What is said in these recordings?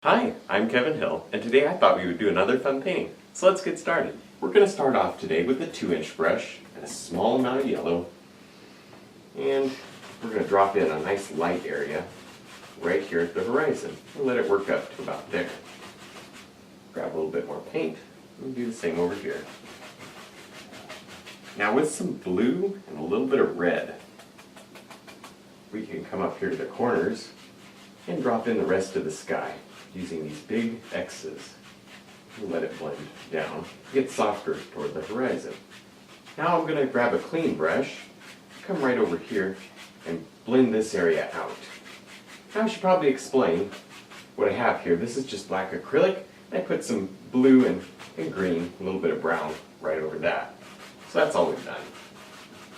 Hi, I'm Kevin Hill, and today I thought we would do another fun painting. So let's get started. We're going to start off today with a 2-inch brush and a small amount of yellow. And we're going to drop in a nice light area right here at the horizon and let it work up to about there. Grab a little bit more paint and do the same over here. Now with some blue and a little bit of red, we can come up here to the corners and drop in the rest of the sky using these big X's. And let it blend down, get softer toward the horizon. Now I'm going to grab a clean brush, come right over here, and blend this area out. Now I should probably explain what I have here. This is just black acrylic. I put some blue and green, a little bit of brown right over that. So that's all we've done.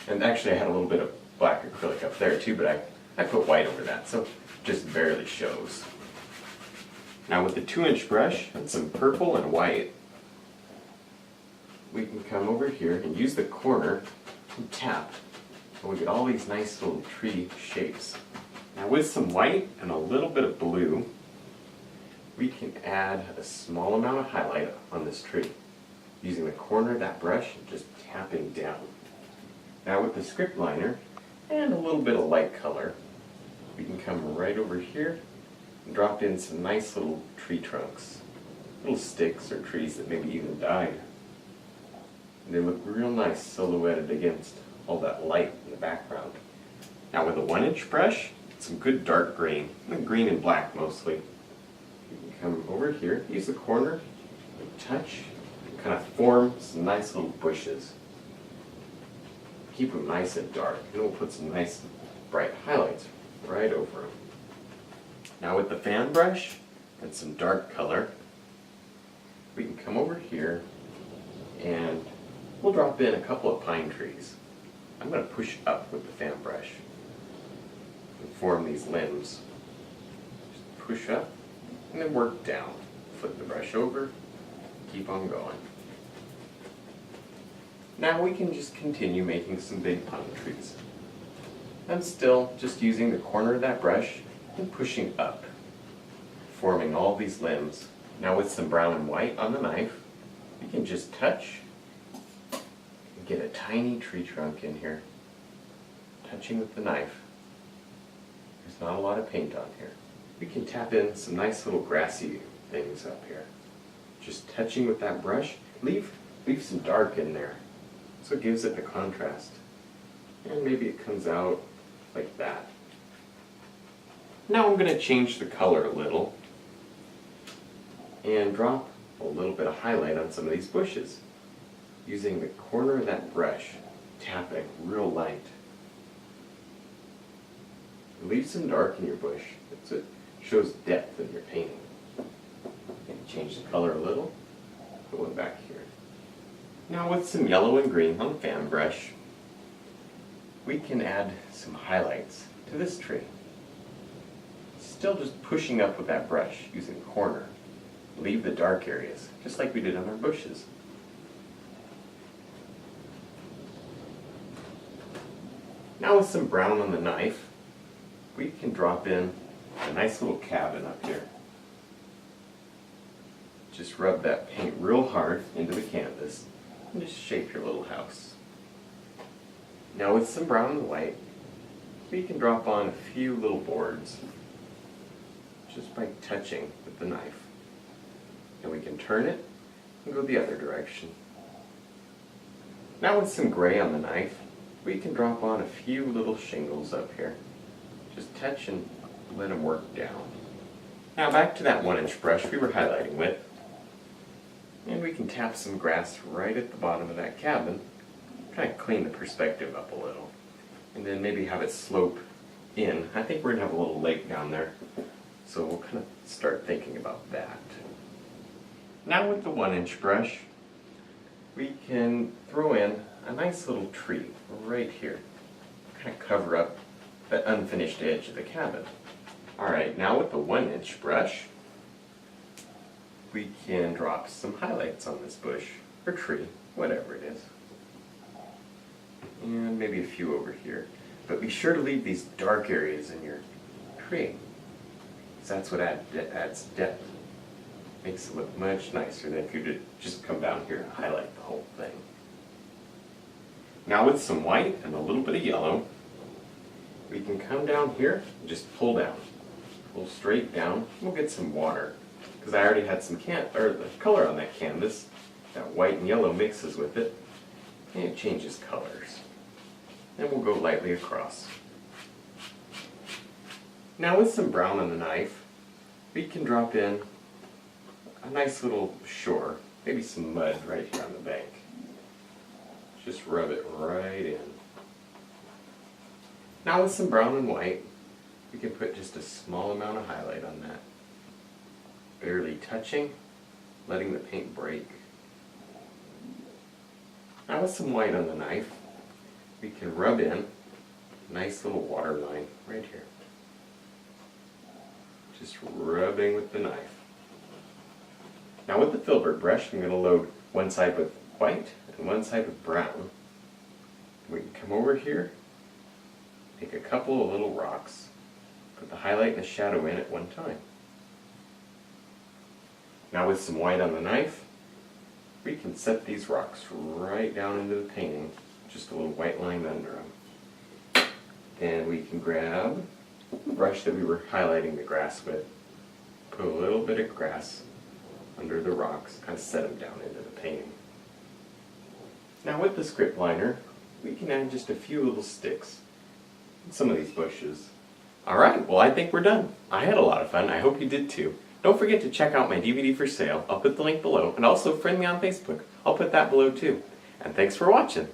And actually I had a little bit of black acrylic up there too, but I put white over that, so it just barely shows. Now with the 2-inch brush and some purple and white, we can come over here and use the corner and tap, and we get all these nice little tree shapes. Now with some white and a little bit of blue, we can add a small amount of highlight on this tree, using the corner of that brush and just tapping down. Now with the script liner and a little bit of light color, we can come right over here and drop in some nice little tree trunks, little sticks or trees that maybe even died. And they look real nice silhouetted against all that light in the background. Now with a 1-inch brush, some good dark green and black mostly. You can come over here, use the corner, and touch, and kind of form some nice little bushes. Keep them nice and dark, and we'll put some nice bright highlights right over them. Now with the fan brush and some dark color, we can come over here and we'll drop in a couple of pine trees. I'm going to push up with the fan brush and form these limbs. Just push up and then work down. Flip the brush over, keep on going. Now we can just continue making some big pine trees. I'm still just using the corner of that brush and pushing up, forming all these limbs. Now with some brown and white on the knife, you can just touch and get a tiny tree trunk in here, touching with the knife. There's not a lot of paint on here. We can tap in some nice little grassy things up here. Just touching with that brush, leave some dark in there, so it gives it the contrast. And maybe it comes out like that. Now I'm going to change the color a little and drop a little bit of highlight on some of these bushes using the corner of that brush, tapping real light. Leave some dark in your bush. It shows depth in your painting. And change the color a little, put one back here. Now with some yellow and green on the fan brush, we can add some highlights to this tree. Still just pushing up with that brush using the corner. Leave the dark areas, just like we did on our bushes. Now with some brown on the knife, we can drop in a nice little cabin up here. Just rub that paint real hard into the canvas and just shape your little house. Now with some brown and white, we can drop on a few little boards just by touching with the knife. And we can turn it and go the other direction. Now with some gray on the knife, we can drop on a few little shingles up here. Just touch and let them work down. Now back to that 1-inch brush we were highlighting with. And we can tap some grass right at the bottom of that cabin. Kind of clean the perspective up a little. And then maybe have it slope in. I think we're going to have a little lake down there. So we'll kind of start thinking about that. Now with the 1-inch brush, we can throw in a nice little tree right here. Kind of cover up the unfinished edge of the cabin. Alright, now with the 1-inch brush, we can drop some highlights on this bush, or tree, whatever it is. And maybe a few over here. But be sure to leave these dark areas in your tree. because that's what adds depth. Makes it look much nicer than if you did just come down here and highlight the whole thing. Now with some white and a little bit of yellow, we can come down here and just pull down. Pull straight down. We'll get some water, because I already had some the color on that canvas. That white and yellow mixes with it, and it changes colors. And we'll go lightly across. Now with some brown on the knife, we can drop in a nice little shore, maybe some mud right here on the bank. Just rub it right in. Now with some brown and white, we can put just a small amount of highlight on that. Barely touching, letting the paint break. Now with some white on the knife, we can rub in a nice little water line right here. Just rubbing with the knife. Now with the filbert brush, I'm going to load one side with white and one side with brown. We can come over here, take a couple of little rocks, put the highlight and the shadow in at one time. Now with some white on the knife, we can set these rocks right down into the painting, just a little white line under them. And we can grab the brush that we were highlighting the grass with, put a little bit of grass under the rocks, kind of set them down into the painting. Now with the script liner, we can add just a few little sticks in some of these bushes. Alright, well I think we're done. I had a lot of fun, I hope you did too. Don't forget to check out my DVD for sale. I'll put the link below, and also friend me on Facebook. I'll put that below too. And thanks for watching.